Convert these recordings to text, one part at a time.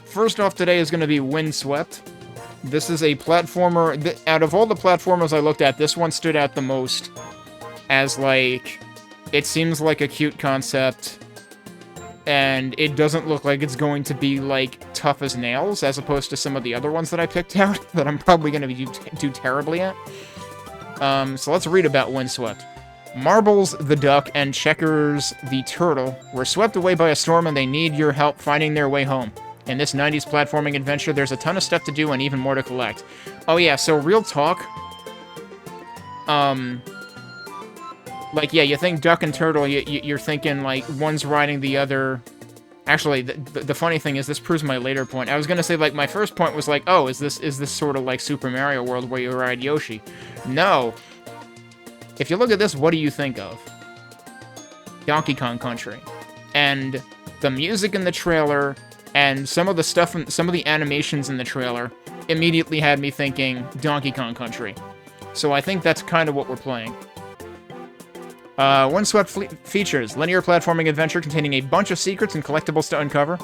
first off today is going to be Windswept. This is a platformer. Out of all the platformers I looked at, this one stood out the most as, like, it seems like a cute concept, and it doesn't look like it's going to be, like, tough as nails, as opposed to some of the other ones that I picked out that I'm probably going to do terribly at. So let's read about Windswept. Marbles the duck and Checkers the turtle were swept away by a storm, and they need your help finding their way home. In this 90s platforming adventure, there's a ton of stuff to do and even more to collect. Oh yeah, so real talk. Like, yeah, you think duck and turtle, you're thinking, like, one's riding the other. Actually, the funny thing is, this proves my later point. I was gonna say, like, my first point was like, oh, is this sort of like Super Mario World where you ride Yoshi? No. If you look at this, what do you think of? Donkey Kong Country. And the music in the trailer, and some of the stuff, some of the animations in the trailer, immediately had me thinking Donkey Kong Country. So I think that's kind of what we're playing. Windswept features linear platforming adventure containing a bunch of secrets and collectibles to uncover.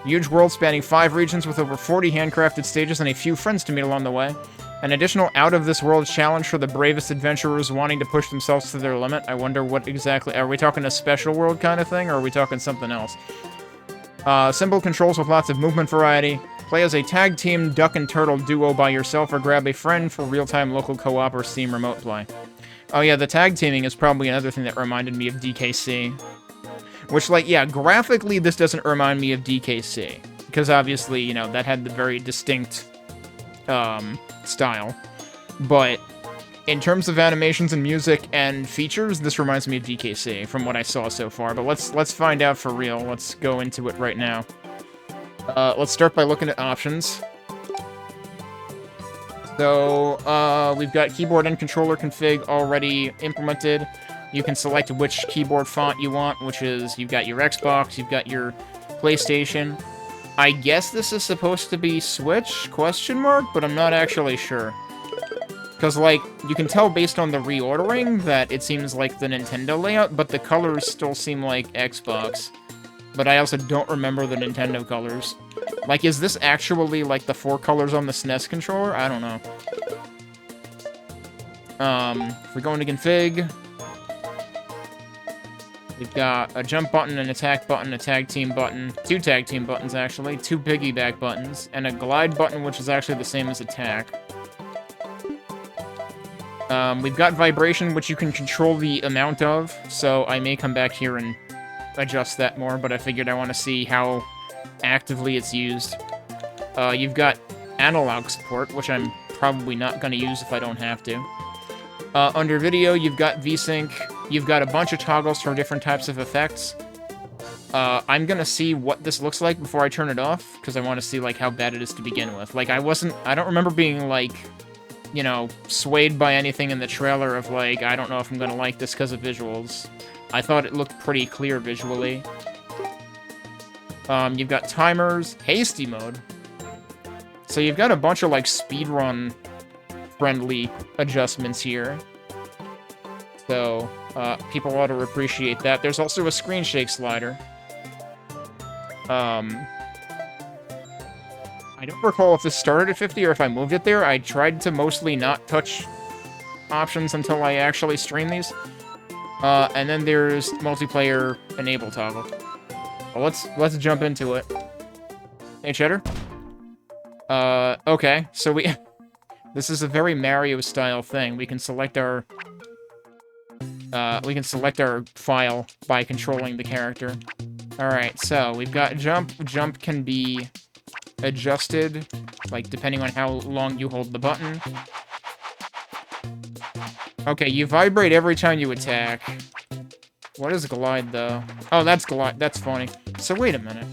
Huge world spanning 5 regions with over 40 handcrafted stages and a few friends to meet along the way. An additional out-of-this-world challenge for the bravest adventurers wanting to push themselves to their limit. I wonder what exactly... Are we talking a special world kind of thing, or are we talking something else? Simple controls with lots of movement variety. Play as a tag-team duck and turtle duo by yourself, or grab a friend for real-time local co-op or Steam remote play. Oh yeah, the tag teaming is probably another thing that reminded me of DKC. Which, like, yeah, graphically this doesn't remind me of DKC. Because obviously, you know, that had the very distinct, style. But in terms of animations and music and features, this reminds me of DKC from what I saw so far. But let's find out for real. Let's go into it right now. Let's start by looking at options. So, we've got keyboard and controller config already implemented. You can select which keyboard font you want, which is, you've got your Xbox, you've got your PlayStation. I guess this is supposed to be Switch, question mark, but I'm not actually sure. Because, like, you can tell based on the reordering that it seems like the Nintendo layout, but the colors still seem like Xbox. But I also don't remember the Nintendo colors. Like, is this actually, like, the 4 colors on the SNES controller? I don't know. If we go into config, we've got a jump button, an attack button, a tag team button, 2 tag team buttons, actually, 2 piggyback buttons, and a glide button, which is actually the same as attack. We've got vibration, which you can control the amount of, so I may come back here and adjust that more, but I figured I want to see how actively it's used. You've got analog support, which I'm probably not going to use if I don't have to. Under video, you've got VSync. You've got a bunch of toggles for different types of effects. I'm going to see what this looks like before I turn it off, because I want to see, like, how bad it is to begin with. Like, I don't remember being, like, you know, swayed by anything in the trailer of, like, I don't know if I'm going to like this because of visuals. I thought it looked pretty clear visually. You've got timers, hasty mode. So you've got a bunch of, like, speedrun-friendly adjustments here. So, people ought to appreciate that. There's also a screen shake slider. I don't recall if this started at 50 or if I moved it there. I tried to mostly not touch options until I actually stream these. And then there's multiplayer enable toggle. Well, let's jump into it. Hey, Cheddar. Okay, so this is a very Mario-style thing. We can select our file by controlling the character. Alright, so we've got jump. Jump can be adjusted, like, depending on how long you hold the button. Okay, you vibrate every time you attack. What is glide, though? Oh, that's glide. That's funny. So, wait a minute.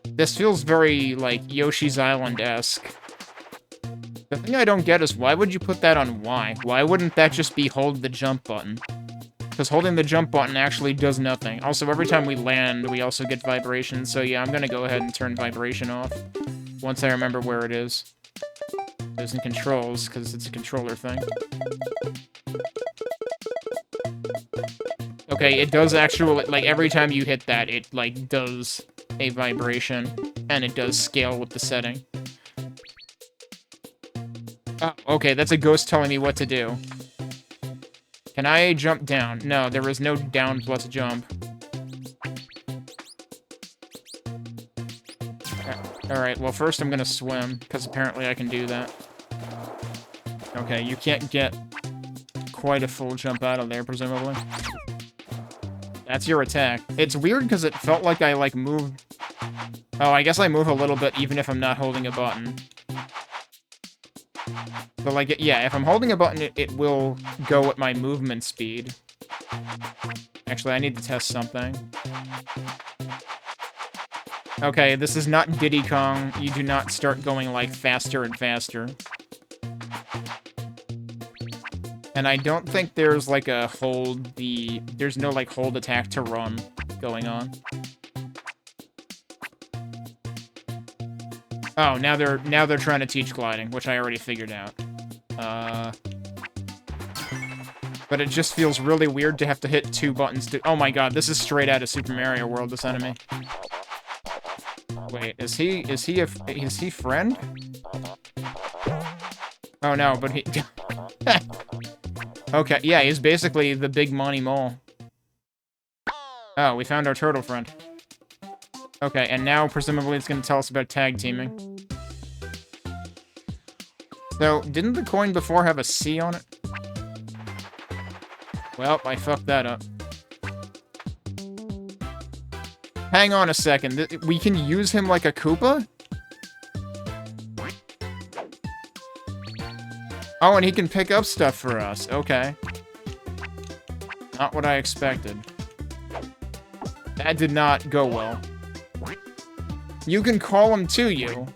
This feels very, like, Yoshi's Island-esque. The thing I don't get is, why would you put that on Y? Why wouldn't that just be hold the jump button? Because holding the jump button actually does nothing. Also, every time we land, we also get vibration. So, yeah, I'm gonna go ahead and turn vibration off once I remember where it is. There's in controls, because it's a controller thing. Okay, okay, it does actually, like, every time you hit that, it, like, does a vibration, and it does scale with the setting. Oh, okay, that's a ghost telling me what to do. Can I jump down? No, there is no down plus jump. Alright, well, first I'm gonna swim, because apparently I can do that. Okay, you can't get quite a full jump out of there, presumably. That's your attack. It's weird because it felt like I, like, moved... Oh, I guess I move a little bit even if I'm not holding a button. But, like, yeah, if I'm holding a button, it will go at my movement speed. Actually, I need to test something. Okay, this is not Diddy Kong. You do not start going, like, faster and faster. And I don't think there's, like, a hold the... There's no, like, hold attack to run going on. Oh, now they're trying to teach gliding, which I already figured out. But it just feels really weird to have to hit 2 buttons to... Oh my god, this is straight out of Super Mario World, this enemy. Wait, is he friend? Oh no, but he... Okay, yeah, he's basically the big Monty Mole. Oh, we found our turtle friend. Okay, and now presumably it's gonna tell us about tag teaming. So, didn't the coin before have a C on it? Well, I fucked that up. Hang on a second, we can use him like a Koopa? Oh, and he can pick up stuff for us. Okay. Not what I expected. That did not go well. You can call him to you.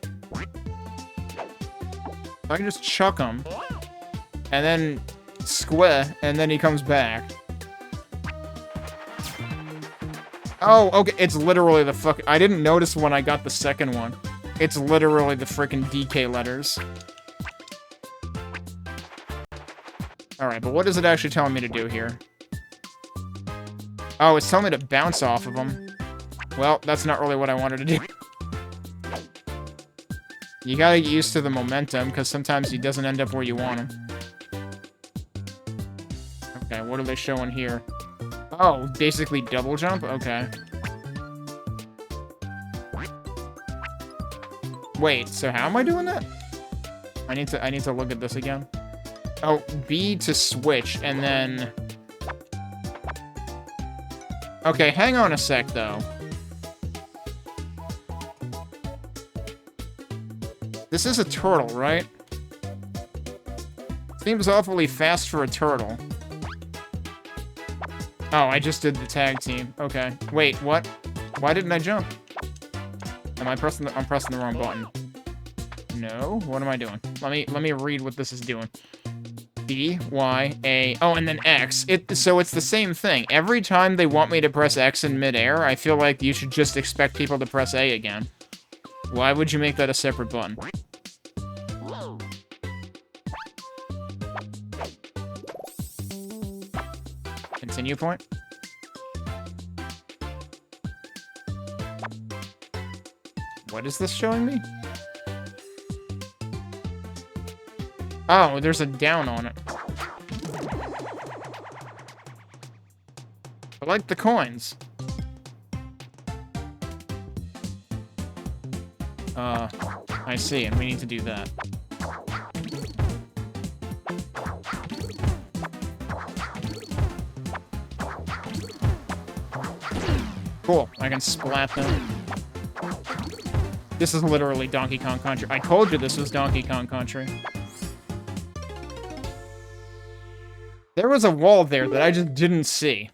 I can just chuck him. And then square, and then he comes back. Oh, okay, it's literally the fuck... I didn't notice when I got the second one. It's literally the frickin' DK letters. Alright, but what is it actually telling me to do here? Oh, it's telling me to bounce off of him. Well, that's not really what I wanted to do. You gotta get used to the momentum, because sometimes he doesn't end up where you want him. Okay, what are they showing here? Oh, basically double jump? Okay. Wait, so how am I doing that? I need to look at this again. Oh, B to switch, and then... Okay, hang on a sec, though. This is a turtle, right? Seems awfully fast for a turtle. Oh, I just did the tag team. Okay. Wait, what? Why didn't I jump? I'm pressing the wrong button. No? What am I doing? Let me read what this is doing. B, Y, A... Oh, and then X. So it's the same thing. Every time they want me to press X in midair, I feel like you should just expect people to press A again. Why would you make that a separate button? Continue point? What is this showing me? Oh, there's a down on it. I like the coins. I see, and we need to do that. Cool, I can splat them. This is literally Donkey Kong Country. I told you this was Donkey Kong Country. There was a wall there that I just didn't see.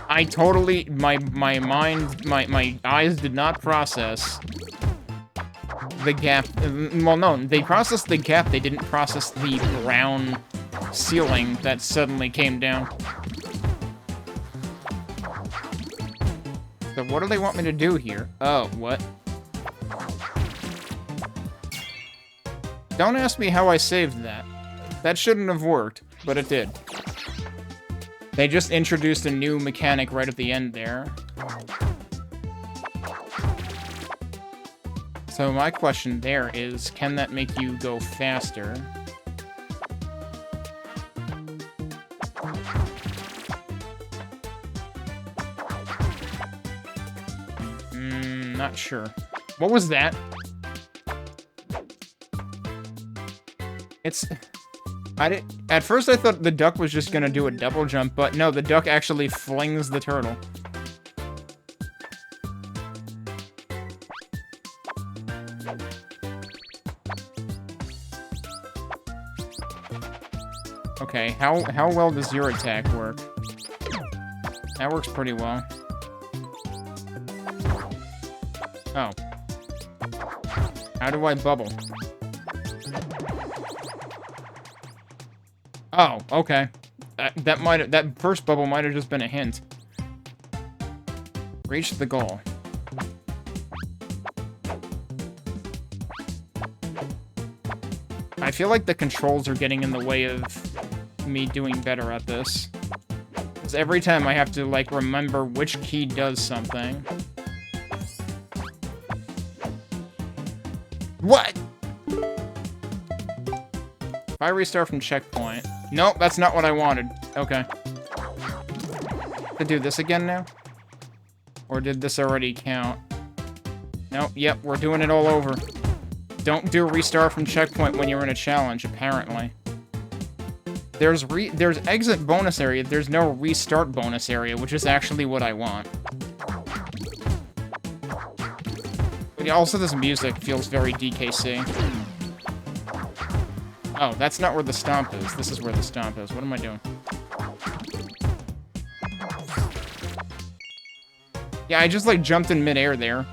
I totally... My mind... My eyes did not process the gap. Well, no, they processed the gap. They didn't process the brown ceiling that suddenly came down. So what do they want me to do here? Oh, what? Don't ask me how I saved that. That shouldn't have worked, but it did. They just introduced a new mechanic right at the end there. So my question there is, can that make you go faster? Not sure. What was that? At first I thought the duck was just gonna do a double jump, but no, the duck actually flings the turtle. Okay, how well does your attack work? That works pretty well. Oh. How do I bubble? Oh, okay. That first bubble might have just been a hint. Reach the goal. I feel like the controls are getting in the way of me doing better at this. Because every time I have to, like, remember which key does something. What? If I restart from checkpoint... Nope, that's not what I wanted. Okay. To do this again now? Or did this already count? Nope, yep, we're doing it all over. Don't do restart from checkpoint when you're in a challenge, apparently. There's exit bonus area, there's no restart bonus area, which is actually what I want. But also, this music feels very DKC. Oh, that's not where the stomp is. This is where the stomp is. What am I doing? Yeah, I just, like, jumped in midair there.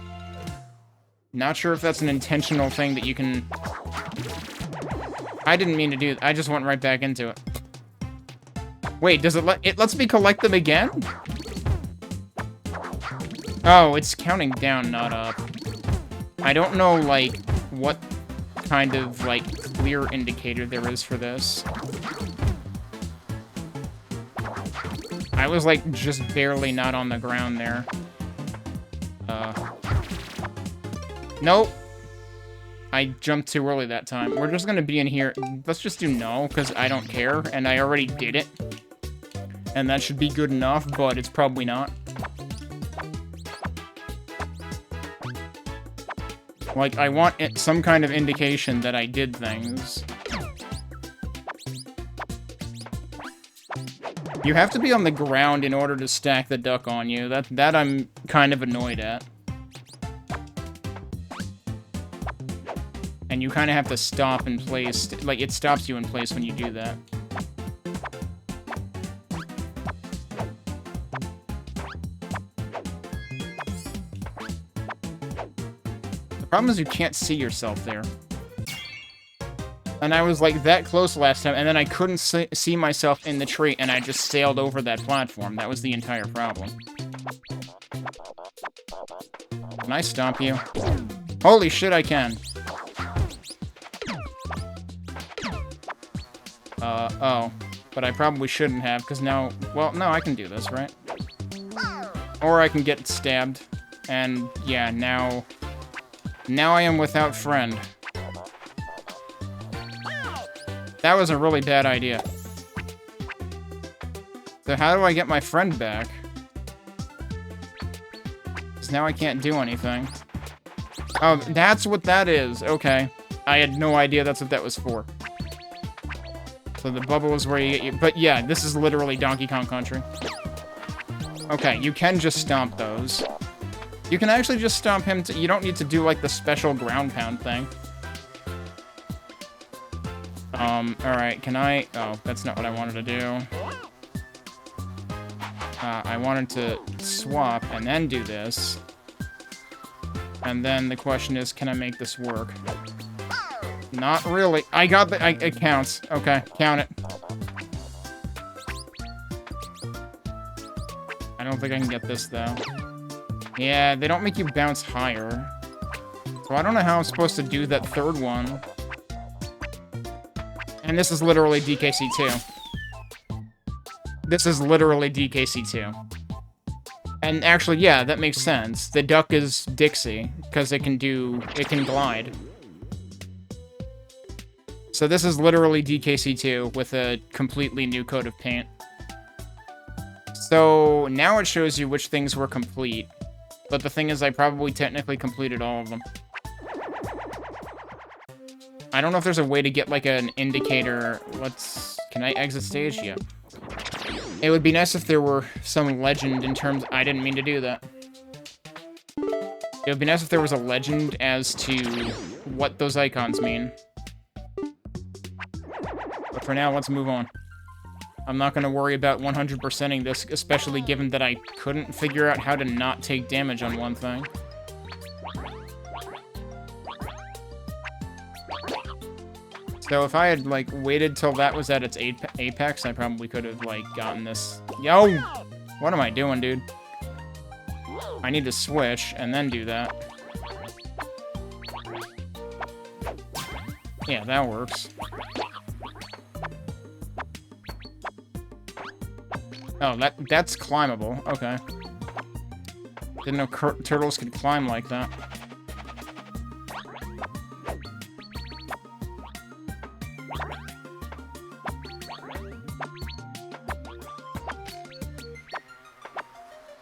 Not sure if that's an intentional thing that you can... I didn't mean to do it. I just went right back into it. Wait, does it lets me collect them again? Oh, it's counting down, not up. I don't know, like, what kind of, like, clear indicator there is for this. I was, like, just barely not on the ground there. Nope. I jumped too early that time. We're just gonna be in here. Let's just do no, because I don't care, and I already did it. And that should be good enough, but it's probably not. Like, I want some kind of indication that I did things. You have to be on the ground in order to stack the duck on you. That I'm kind of annoyed at. And you kind of have to stop in place. Like, it stops you in place when you do that. The problem is you can't see yourself there. And I was, like, that close last time, and then I couldn't see myself in the tree, and I just sailed over that platform. That was the entire problem. Can I stomp you? Holy shit, I can. Oh. But I probably shouldn't have, because now... Well, no, I can do this, right? Or I can get stabbed. And, yeah, now... Now I am without friend. That was a really bad idea. So how do I get my friend back? Because now I can't do anything. Oh, that's what that is. Okay. I had no idea that's what that was for. So the bubble is where you get your... But yeah, this is literally Donkey Kong Country. Okay, you can just stomp those. You can actually just stomp him to... You don't need to do, like, the special ground pound thing. Alright, can I... Oh, that's not what I wanted to do. I wanted to swap and then do this. And then the question is, can I make this work? Not really. I got the... it counts. Okay, count it. I don't think I can get this, though. Yeah, they don't make you bounce higher. So I don't know how I'm supposed to do that third one. And this is literally DKC 2. This is literally DKC2. And actually, yeah, that makes sense. The duck is Dixie, because it can glide. So this is literally DKC2 with a completely new coat of paint. So now it shows you which things were complete. But the thing is, I probably technically completed all of them. I don't know if there's a way to get, like, an indicator. Can I exit stage? Yeah. It would be nice if there were some legend in terms... I didn't mean to do that. It would be nice if there was a legend as to what those icons mean. But for now, let's move on. I'm not going to worry about 100%ing this, especially given that I couldn't figure out how to not take damage on one thing. So if I had, like, waited till that was at its apex, I probably could have, like, gotten this. Yo! What am I doing, dude? I need to switch and then do that. Yeah, that works. Oh, that's climbable. Okay. Didn't know turtles could climb like that.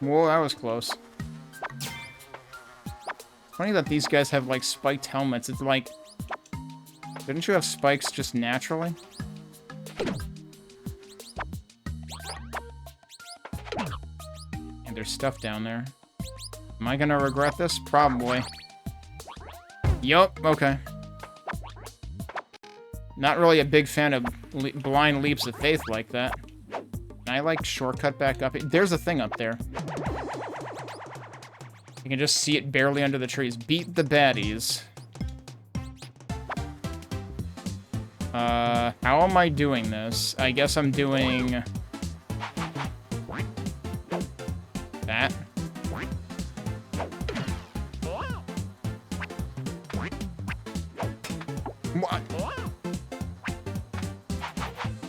Whoa, that was close. Funny that these guys have, like, spiked helmets. It's like... Didn't you have spikes just naturally? And there's stuff down there. Am I gonna regret this? Probably. Yup, okay. Not really a big fan of blind leaps of faith like that. Can I, like, shortcut back up? There's a thing up there. You can just see it barely under the trees. Beat the baddies. How am I doing this? I guess I'm doing... that. What?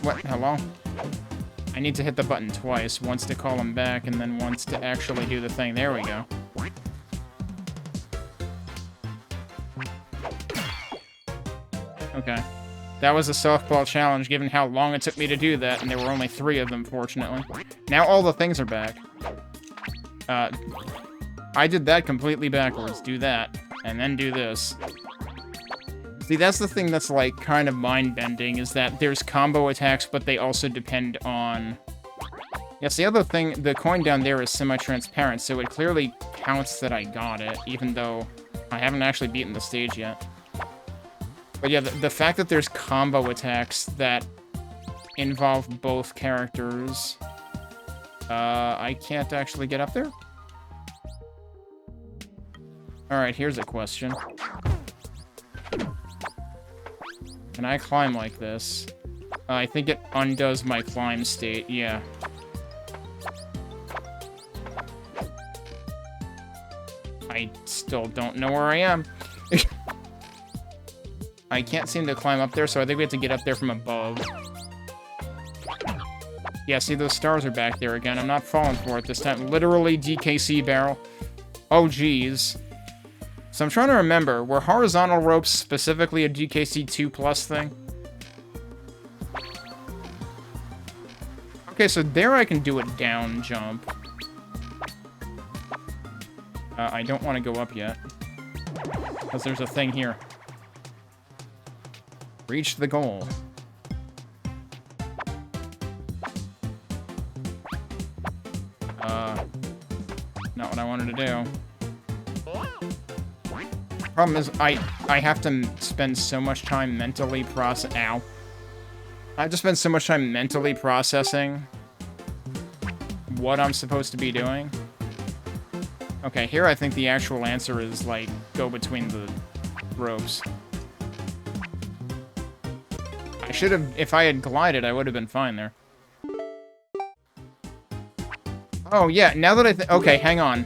What? Hello? I need to hit the button twice. Once to call him back, and then once to actually do the thing. There we go. Okay. That was a softball challenge, given how long it took me to do that, and there were only 3 of them, fortunately. Now all the things are back. I did that completely backwards. Do that, and then do this. See, that's the thing that's, like, kind of mind-bending, is that there's combo attacks, but they also depend on... Yes, the other thing, the coin down there is semi-transparent, so it clearly counts that I got it, even though I haven't actually beaten the stage yet. But yeah, the fact that there's combo attacks that involve both characters... I can't actually get up there? Alright, here's a question. Can I climb like this? I think it undoes my climb state, yeah. I still don't know where I am. I can't seem to climb up there, so I think we have to get up there from above. Yeah, see, those stars are back there again. I'm not falling for it this time. Literally DKC barrel. Oh, jeez. So I'm trying to remember, were horizontal ropes specifically a DKC 2+ thing? Okay, so there I can do a down jump. I don't want to go up yet. Because there's a thing here. Reach the goal. Not what I wanted to do. Problem is, I have to spend so much time mentally Ow. I have to spend so much time mentally processing what I'm supposed to be doing. Okay, here I think the actual answer is, like, go between the ropes. I should have, if I had glided, I would have been fine there. Oh, yeah, now that okay, hang on.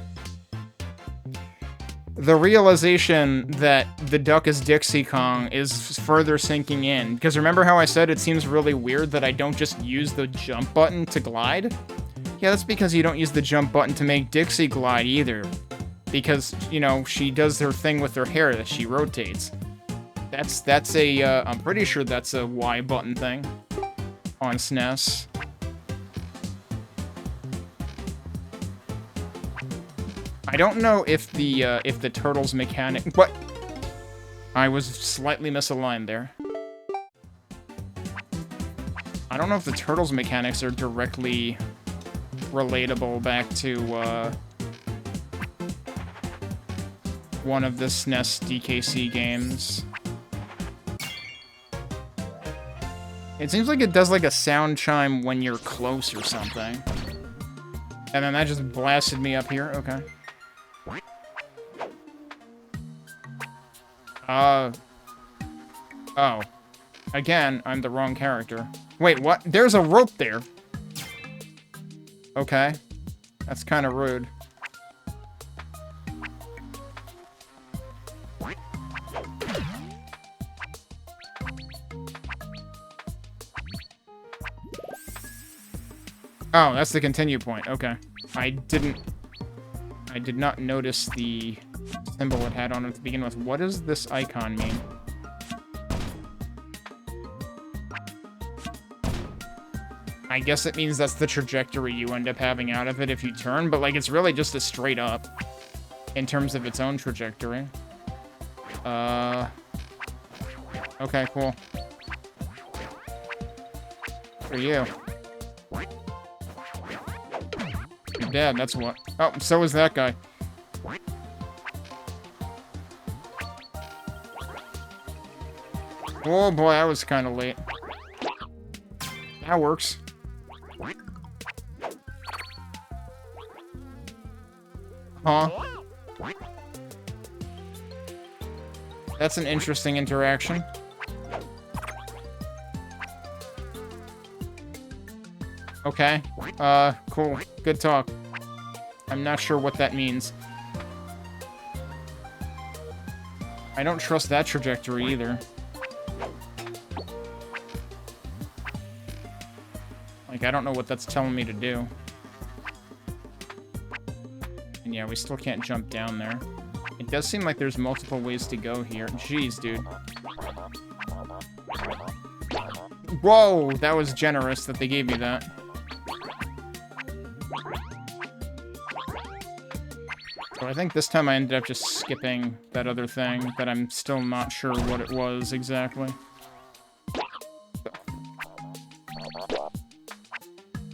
the realization that the duck is Dixie Kong is further sinking in. Because remember how I said it seems really weird that I don't just use the jump button to glide? Yeah, that's because you don't use the jump button to make Dixie glide either. Because, you know, she does her thing with her hair that she rotates. That's a, I'm pretty sure that's a Y button thing on SNES. I don't know if the turtle's mechanic... What? I was slightly misaligned there. I don't know if the turtle's mechanics are directly relatable back to, one of the SNES DKC games. It seems like it does like a sound chime when you're close or something. And then that just blasted me up here. Okay. Oh. Again, I'm the wrong character. Wait, what? There's a rope there. Okay. That's kind of rude. Oh, that's the continue point. Okay. I did not notice the symbol it had on it to begin with. What does this icon mean? I guess it means that's the trajectory you end up having out of it if you turn, but like it's really just a straight up in terms of its own trajectory. Okay, cool. For you. Your dad, that's what. Oh, so is that guy. Oh boy, I was kind of late. That works. Huh? That's an interesting interaction. Okay. Cool. Good talk. I'm not sure what that means. I don't trust that trajectory either. Like, I don't know what that's telling me to do. And yeah, we still can't jump down there. It does seem like there's multiple ways to go here. Jeez, dude. Whoa! That was generous that they gave me that. So I think this time I ended up just skipping that other thing that I'm still not sure what it was exactly.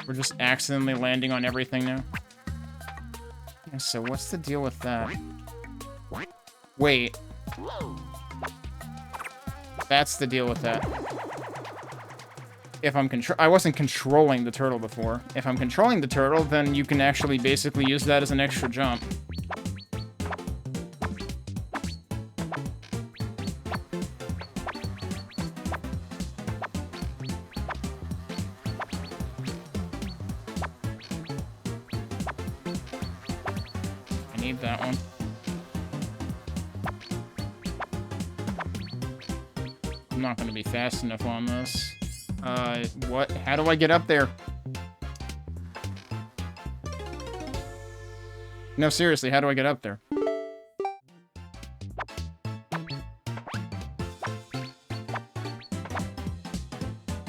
We're just accidentally landing on everything now. Yeah, so what's the deal with that? Wait. That's the deal with that. If I'm I wasn't controlling the turtle before. If I'm controlling the turtle, then you can actually basically use that as an extra jump. That one. I'm not going to be fast enough on this. What? How do I get up there? No, seriously, how do I get up there?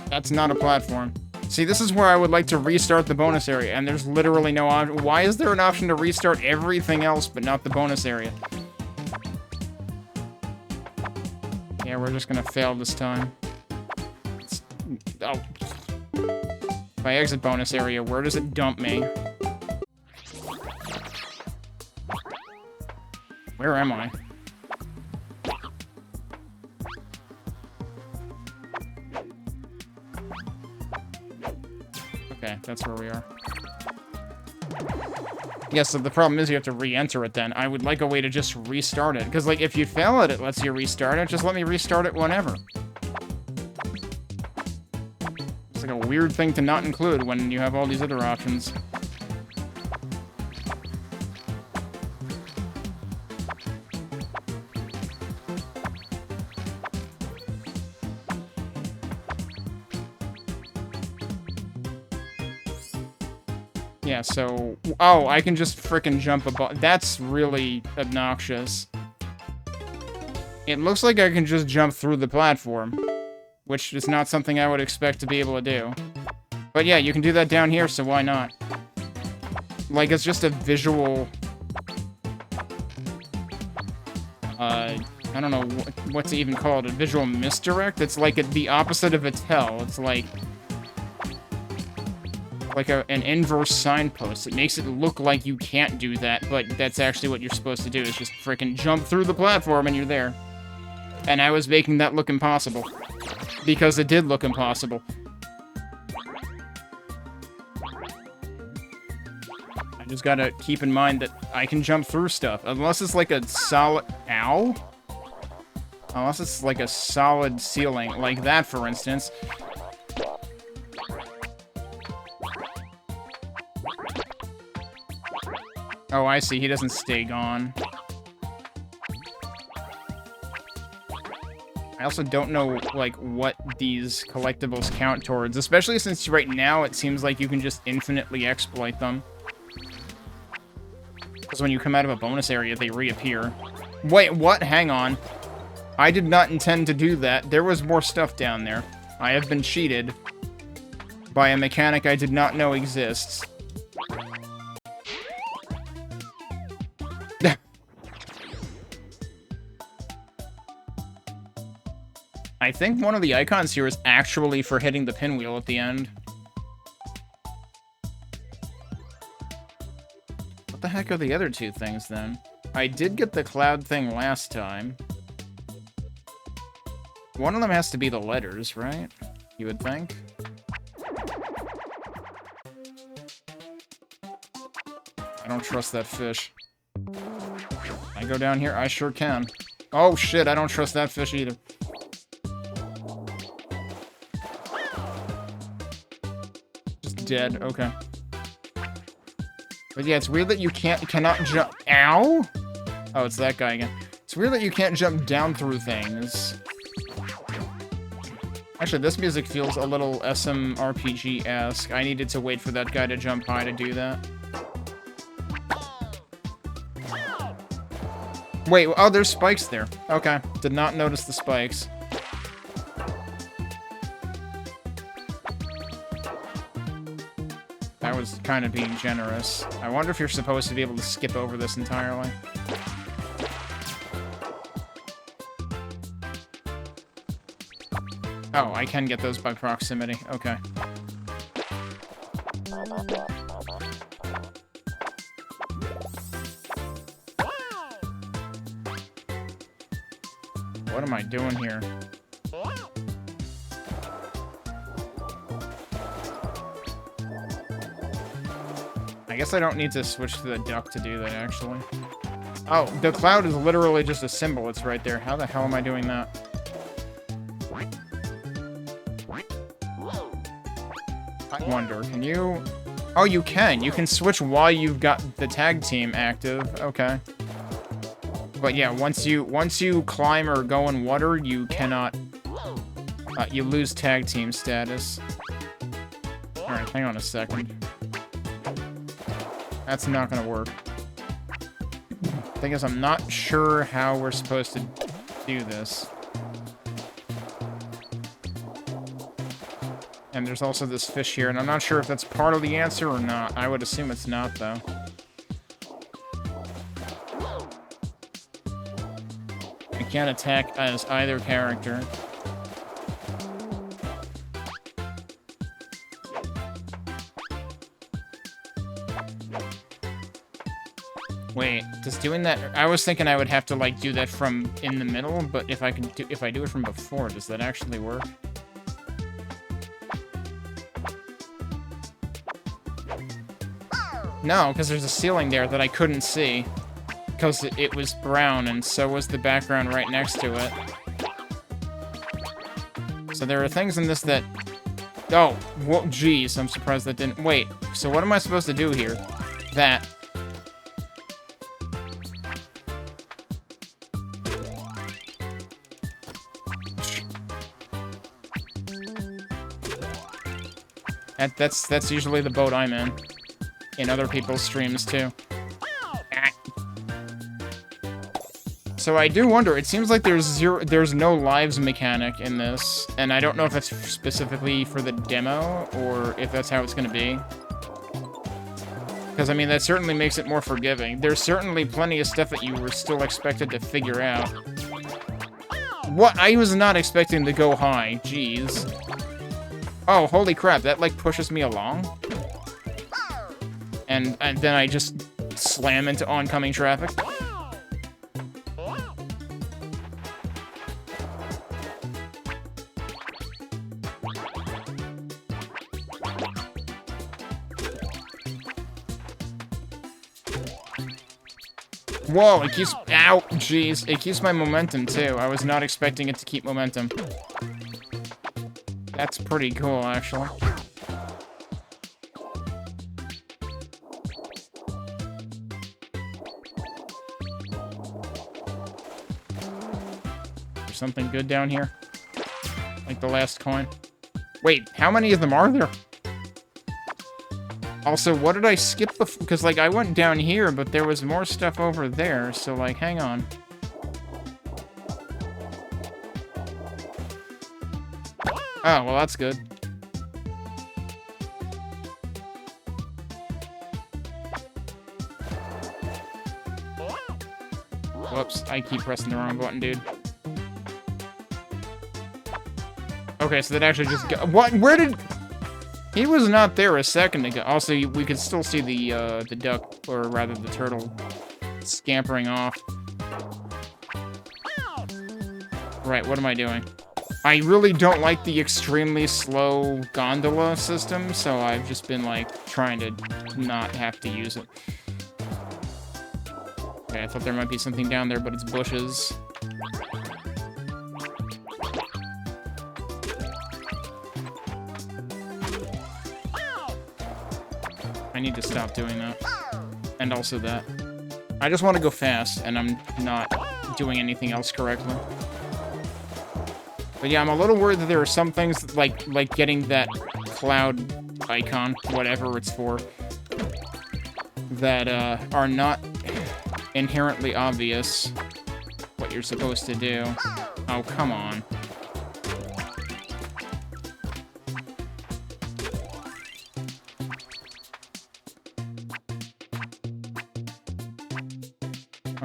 That's not a platform. See, this is where I would like to restart the bonus area, and there's literally no option. Why is there an option to restart everything else, but not the bonus area? Yeah, we're just gonna fail this time. Oh. If I exit bonus area, where does it dump me? Where am I? Okay, that's where we are. Yeah, so the problem is you have to re-enter it then. I would like a way to just restart it. Because, like, if you fail it, it lets you restart it. Just let me restart it whenever. It's like a weird thing to not include when you have all these other options. Yeah, so... Oh, I can just frickin' jump above... That's really obnoxious. It looks like I can just jump through the platform, which is not something I would expect to be able to do. But yeah, you can do that down here, so why not? Like, it's just a visual... I don't know what to even call it. A visual misdirect? It's like the opposite of a tell. It's like an inverse signpost. It makes it look like you can't do that, but that's actually what you're supposed to do, is just frickin' jump through the platform and you're there. And I was making that look impossible. Because it did look impossible. I just gotta keep in mind that I can jump through stuff. Unless it's like a solid... Ow? Unless it's like a solid ceiling. Like that, for instance. Oh, I see. He doesn't stay gone. I also don't know, like, what these collectibles count towards. Especially since right now it seems like you can just infinitely exploit them. Because when you come out of a bonus area, they reappear. Wait, what? Hang on. I did not intend to do that. There was more stuff down there. I have been cheated by a mechanic I did not know exists. I think one of the icons here is actually for hitting the pinwheel at the end. What the heck are the other two things, then? I did get the cloud thing last time. One of them has to be the letters, right? You would think? I don't trust that fish. I go down here? I sure can. Oh shit, I don't trust that fish either. Just dead, okay. But yeah, it's weird that you cannot jump. Ow! Oh, it's that guy again. It's weird that you can't jump down through things. Actually, this music feels a little SMRPG-esque. I needed to wait for that guy to jump high to do that. Wait, oh, there's spikes there. Okay, did not notice the spikes. That was kind of being generous. I wonder if you're supposed to be able to skip over this entirely. Oh, I can get those by proximity. Okay. What am I doing here? I guess I don't need to switch to the duck to do that, actually. Oh, the cloud is literally just a symbol. It's right there. How the hell am I doing that? I wonder, can you... Oh, you can. You can switch while you've got the tag team active. Okay. But yeah, once you climb or go in water, you cannot... you lose tag team status. Alright, hang on a second. That's not gonna work. Thing is, I'm not sure how we're supposed to do this. And there's also this fish here, and I'm not sure if that's part of the answer or not. I would assume it's not, though. I can't attack as either character. Wait, does doing that... I was thinking I would have to, like, do that from in the middle, but if I do it from before, does that actually work? No, because there's a ceiling there that I couldn't see. Because it was brown, and so was the background right next to it. So there are things in this that... Oh, whoa, geez, I'm surprised that didn't... Wait, so what am I supposed to do here? That... That's usually the boat I'm in. in other people's streams, too. So I do wonder, it seems like there's no lives mechanic in this, and I don't know if that's specifically for the demo, or if that's how it's gonna be. Because, I mean, that certainly makes it more forgiving. There's certainly plenty of stuff that you were still expected to figure out. What? I was not expecting to go high. Jeez. Oh, holy crap, that, like, pushes me along? And then I just slam into oncoming traffic? Whoa, it keeps... Ow! Jeez. It keeps my momentum, too. I was not expecting it to keep momentum. That's pretty cool, actually. There's something good down here? Like the last coin? Wait, how many of them are there? Also, what did I skip before? Because, like, I went down here, but there was more stuff over there, so, like, hang on. Oh, well, that's good. Whoops, I keep pressing the wrong button, dude. Okay, so that actually just got... What? Where did... He was not there a second ago. Also, we could still see the duck, or rather the turtle, scampering off. Right, what am I doing? I really don't like the extremely slow gondola system, so I've just been, like, trying to not have to use it. Okay, I thought there might be something down there, but it's bushes. I need to stop doing that. And also that. I just want to go fast, and I'm not doing anything else correctly. But yeah, I'm a little worried that there are some things, like getting that cloud icon, whatever it's for, that are not inherently obvious what you're supposed to do. Oh, come on.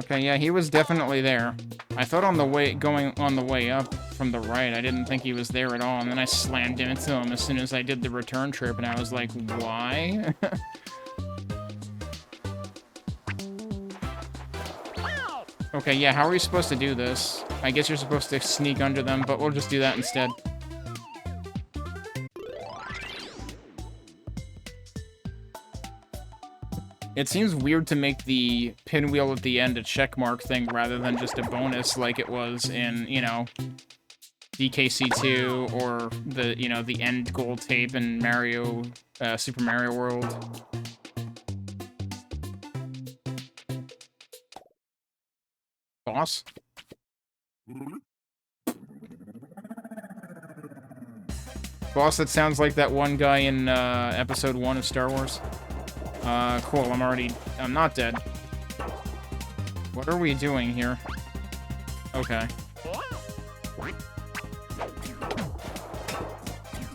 Okay, yeah, he was definitely there. I thought going on the way up from the right, I didn't think he was there at all, and then I slammed into him as soon as I did the return trip, and I was like, why? Okay, yeah, how are we supposed to do this? I guess you're supposed to sneak under them, but we'll just do that instead. It seems weird to make the pinwheel at the end a checkmark thing rather than just a bonus like it was in, you know, DKC2 or the, you know, the end goal tape in Mario, Super Mario World. Boss? Boss that sounds like that one guy in, Episode 1 of Star Wars. Cool, I'm not dead. What are we doing here? Okay.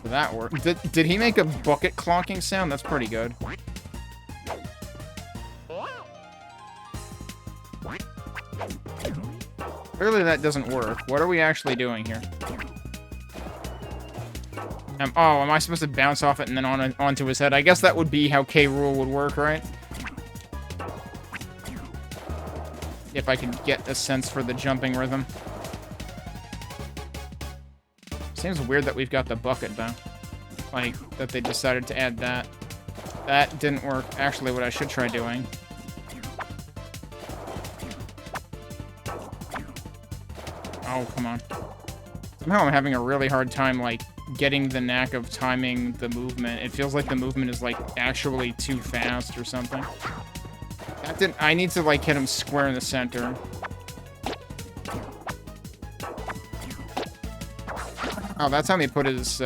That worked. Did he make a bucket clonking sound? That's pretty good. Clearly that doesn't work. What are we actually doing here? Oh, am I supposed to bounce off it and then onto his head? I guess that would be how K. Rool would work, right? If I could get a sense for the jumping rhythm. Seems weird that we've got the bucket, though. Like, that they decided to add that. That didn't work. Actually, what I should try doing... Oh, come on. Somehow I'm having a really hard time, like, getting the knack of timing the movement. It feels like the movement is, like, actually too fast or something. I need to, like, hit him square in the center. Oh, that's how he put his,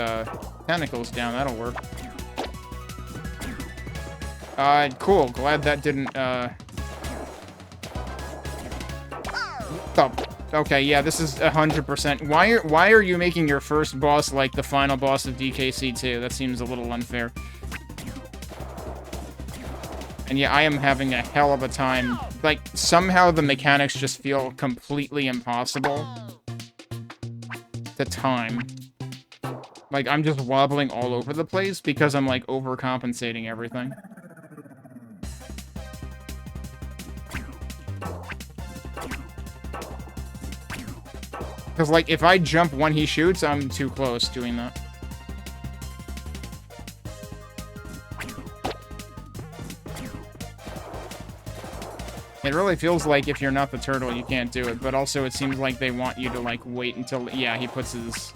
tentacles down. That'll work. Cool. Glad that didn't, Oh, okay, yeah, this is 100%. Why are you making your first boss like the final boss of DKC2? That seems a little unfair. And yeah, I am having a hell of a time. Like, somehow the mechanics just feel completely impossible to time. Like, I'm just wobbling all over the place because I'm, like, overcompensating everything. Because, like, if I jump when he shoots, I'm too close doing that. It really feels like if you're not the turtle, you can't do it. But also, it seems like they want you to, like, wait until... Yeah, he puts his...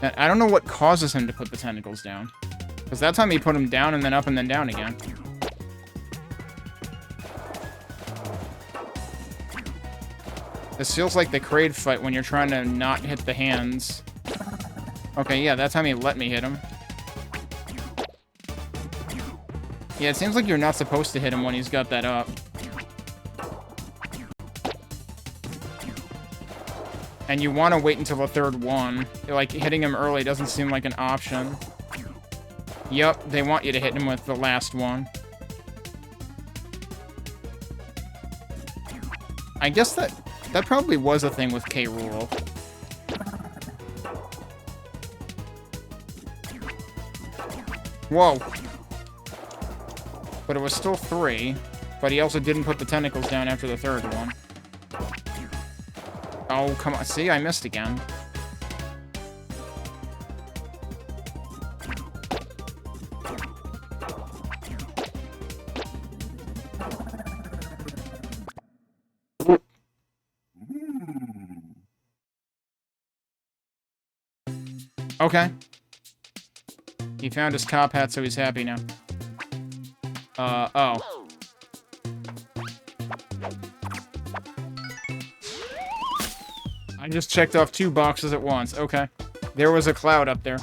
I don't know what causes him to put the tentacles down. Because that time he put them down and then up and then down again. This feels like the Kraid fight when you're trying to not hit the hands. Okay, yeah, that time he let me hit him. Yeah, it seems like you're not supposed to hit him when he's got that up. And you want to wait until the third one. Like, hitting him early doesn't seem like an option. Yup, they want you to hit him with the last one. I guess that probably was a thing with K. Rool. Whoa. But it was still 3. But he also didn't put the tentacles down after the third one. Oh, come on. See, I missed again. Okay. He found his cop hat, so he's happy now. Oh. I just checked off 2 boxes at once. Okay. There was a cloud up there.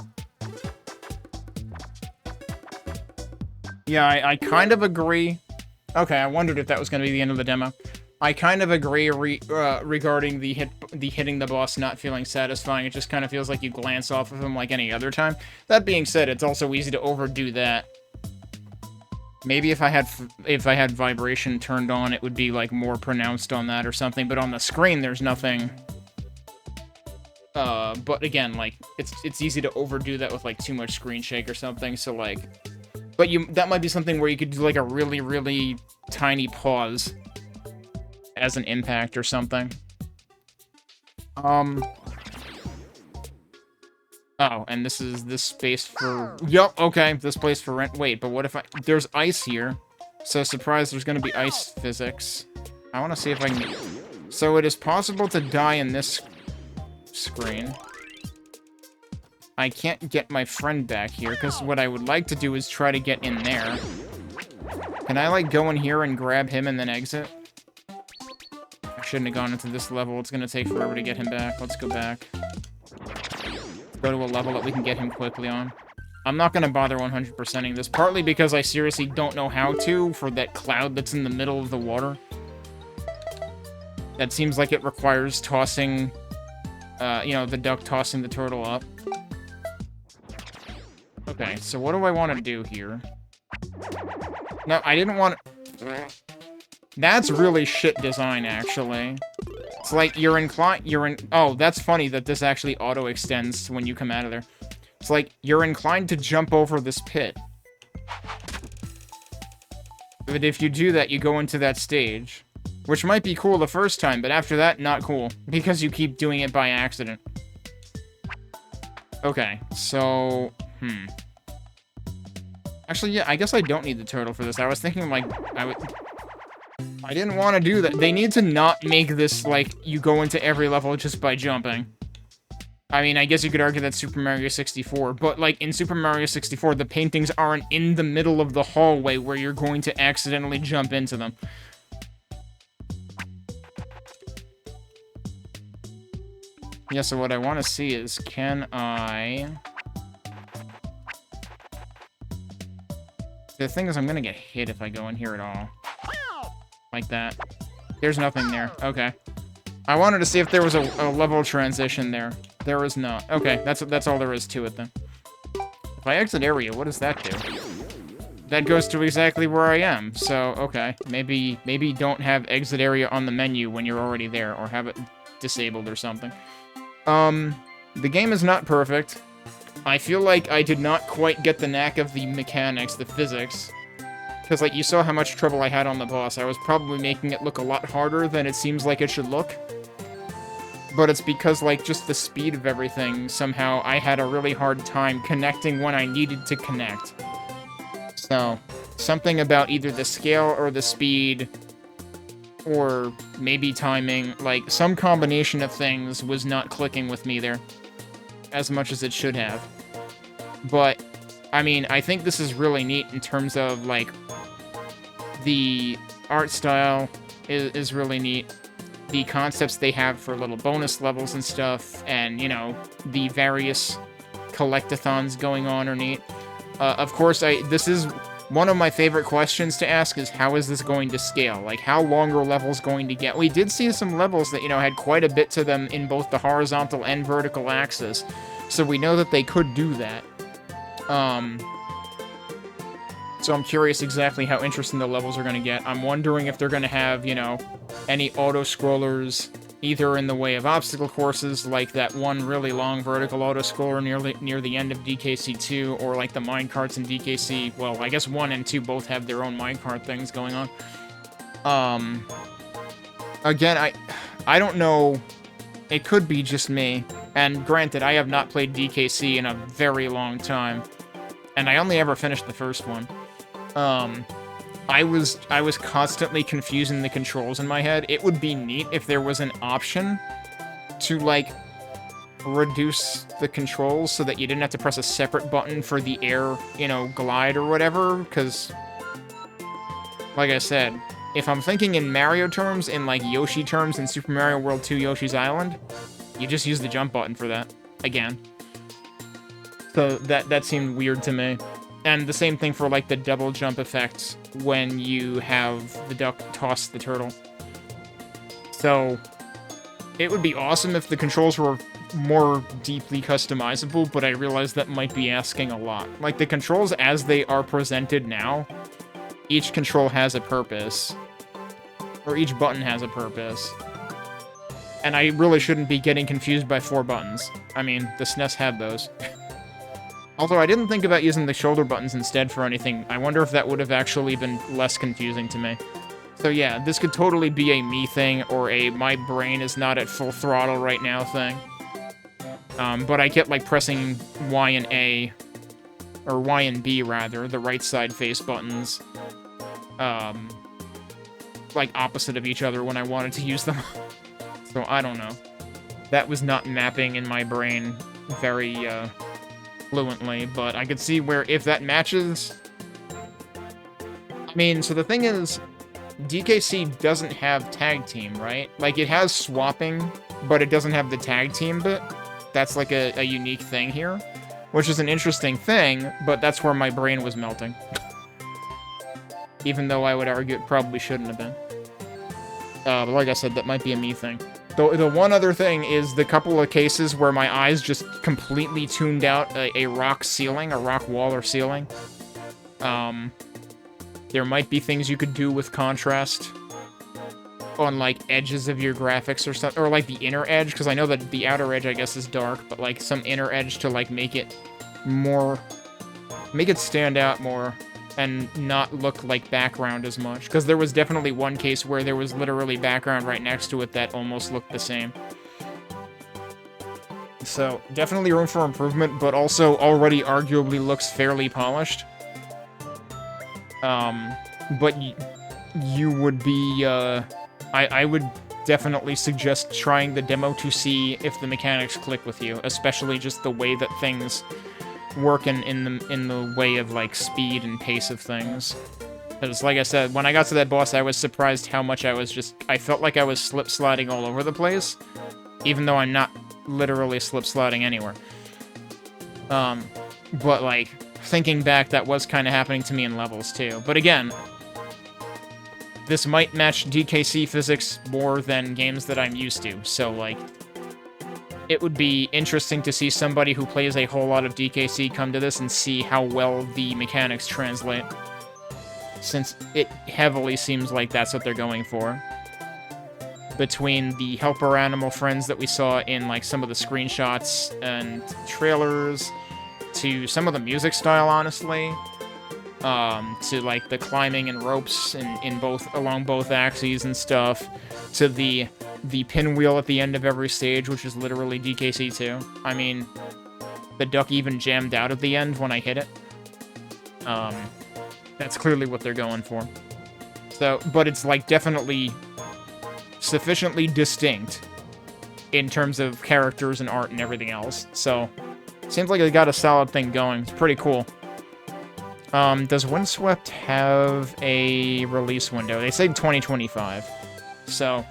Yeah, I kind of agree. Okay, I wondered if that was going to be the end of the demo. I kind of agree regarding the hitting the boss not feeling satisfying. It just kind of feels like you glance off of him like any other time. That being said, it's also easy to overdo that. Maybe if I had vibration turned on, it would be like more pronounced on that or something. But on the screen, there's nothing. But again, like it's easy to overdo that with like too much screen shake or something. So like, but that might be something where you could do like a really, really tiny pause as an impact or something. Oh, and this is this space for... Yup, okay, this place for rent. Wait, but what if there's ice here. So, surprise, there's gonna be ice physics. I want to see if I can... So, it is possible to die in this screen. I can't get my friend back here, because what I would like to do is try to get in there. Can I, like, go in here and grab him and then exit? I shouldn't have gone into this level. It's gonna take forever to get him back. Let's go back. Go to a level that we can get him quickly on. I'm not gonna bother 100%ing this, partly because I seriously don't know how to for that cloud that's in the middle of the water. That seems like it requires tossing, you know, the duck tossing the turtle up. Okay, so what do I want to do here? No, I didn't want to... That's really shit design, actually. It's like oh, that's funny that this actually auto-extends when you come out of there. It's like, you're inclined to jump over this pit. But if you do that, you go into that stage. Which might be cool the first time, but after that, not cool. Because you keep doing it by accident. Okay, so... Actually, yeah, I guess I don't need the turtle for this. I was thinking, like, I didn't want to do that. They need to not make this, like, you go into every level just by jumping. I mean, I guess you could argue that's Super Mario 64, but, like, in Super Mario 64, the paintings aren't in the middle of the hallway where you're going to accidentally jump into them. Yeah, so what I want to see is, can I... The thing is, I'm gonna get hit if I go in here at all. Like that. There's nothing there. Okay. I wanted to see if there was a level transition there. There is not. Okay, that's all there is to it then. If I exit area, what does that do? That goes to exactly where I am. So, okay. Maybe don't have exit area on the menu when you're already there, or have it disabled or something. The game is not perfect. I feel like I did not quite get the knack of the mechanics, the physics. Because, like, you saw how much trouble I had on the boss. I was probably making it look a lot harder than it seems like it should look. But it's because, like, just the speed of everything, somehow I had a really hard time connecting when I needed to connect. So, something about either the scale or the speed, or maybe timing, like, some combination of things was not clicking with me there as much as it should have. But, I mean, I think this is really neat in terms of, like, the art style is really neat. The concepts they have for little bonus levels and stuff, and, you know, the various collectathons going on are neat. Of course, this is one of my favorite questions to ask is, how is this going to scale? Like, how long are levels going to get? We did see some levels that, you know, had quite a bit to them in both the horizontal and vertical axis, so we know that they could do that. So I'm curious exactly how interesting the levels are going to get. I'm wondering if they're going to have, you know, any auto-scrollers either in the way of obstacle courses, like that one really long vertical auto-scroller near the end of DKC 2, or like the minecarts in DKC, well, I guess 1 and 2 both have their own minecart things going on. Again, I don't know. It could be just me. And granted, I have not played DKC in a very long time. And I only ever finished the first one. I was constantly confusing the controls in my head. It would be neat if there was an option to, like, reduce the controls so that you didn't have to press a separate button for the air, you know, glide or whatever, because, like I said, if I'm thinking in Mario terms, in, like, Yoshi terms in Super Mario World 2 Yoshi's Island, you just use the jump button for that, again. So that seemed weird to me. And the same thing for, like, the double jump effect when you have the duck toss the turtle. So, it would be awesome if the controls were more deeply customizable, but I realize that might be asking a lot. Like, the controls as they are presented now, each control has a purpose. Or each button has a purpose. And I really shouldn't be getting confused by 4 buttons. I mean, the SNES had those. Although I didn't think about using the shoulder buttons instead for anything. I wonder if that would have actually been less confusing to me. So yeah, this could totally be a me thing, or a my brain is not at full throttle right now thing. But I kept, like, pressing Y and A, or Y and B, rather, the right side face buttons, like, opposite of each other when I wanted to use them. So I don't know. That was not mapping in my brain very, fluently, but I could see where if that matches... I mean, so the thing is, DKC doesn't have tag team, right? Like, it has swapping, but it doesn't have the tag team bit. That's, like, a unique thing here, which is an interesting thing, but that's where my brain was melting. Even though I would argue it probably shouldn't have been. But like I said, that might be a me thing. The one other thing is the couple of cases where my eyes just completely tuned out a rock ceiling, a rock wall or ceiling. There might be things you could do with contrast on, like, edges of your graphics or something, or, like, the inner edge, because I know that the outer edge, I guess, is dark, but, like, some inner edge to, like, make it stand out more, and not look like background as much. Because there was definitely one case where there was literally background right next to it that almost looked the same. So, definitely room for improvement, but also already arguably looks fairly polished. But you would be, I would definitely suggest trying the demo to see if the mechanics click with you, especially just the way that things work in the way of, like, speed and pace of things. Because, like I said, when I got to that boss, I was surprised how much I felt like I was slip-sliding all over the place, even though I'm not literally slip-sliding anywhere. But, like, thinking back, that was kind of happening to me in levels, too. But again, this might match DKC physics more than games that I'm used to, so, like, it would be interesting to see somebody who plays a whole lot of DKC come to this and see how well the mechanics translate, since it heavily seems like that's what they're going for. Between the helper animal friends that we saw in, like, some of the screenshots and trailers, to some of the music style, honestly, to, like, the climbing and ropes along both axes and stuff, to the pinwheel at the end of every stage, which is literally DKC 2. I mean, the duck even jammed out at the end when I hit it. That's clearly what they're going for. So, but it's, like, definitely sufficiently distinct in terms of characters and art and everything else. So, seems like they got a solid thing going. It's pretty cool. Does Windswept have a release window? They say 2025. So,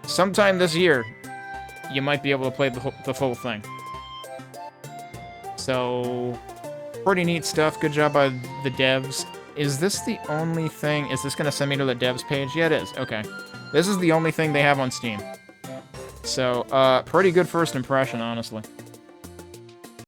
sometime this year, you might be able to play the full thing. So, pretty neat stuff. Good job by the devs. Is this the only thing? Is this going to send me to the devs page? Yeah, it is. Okay. This is the only thing they have on Steam. So, pretty good first impression, honestly.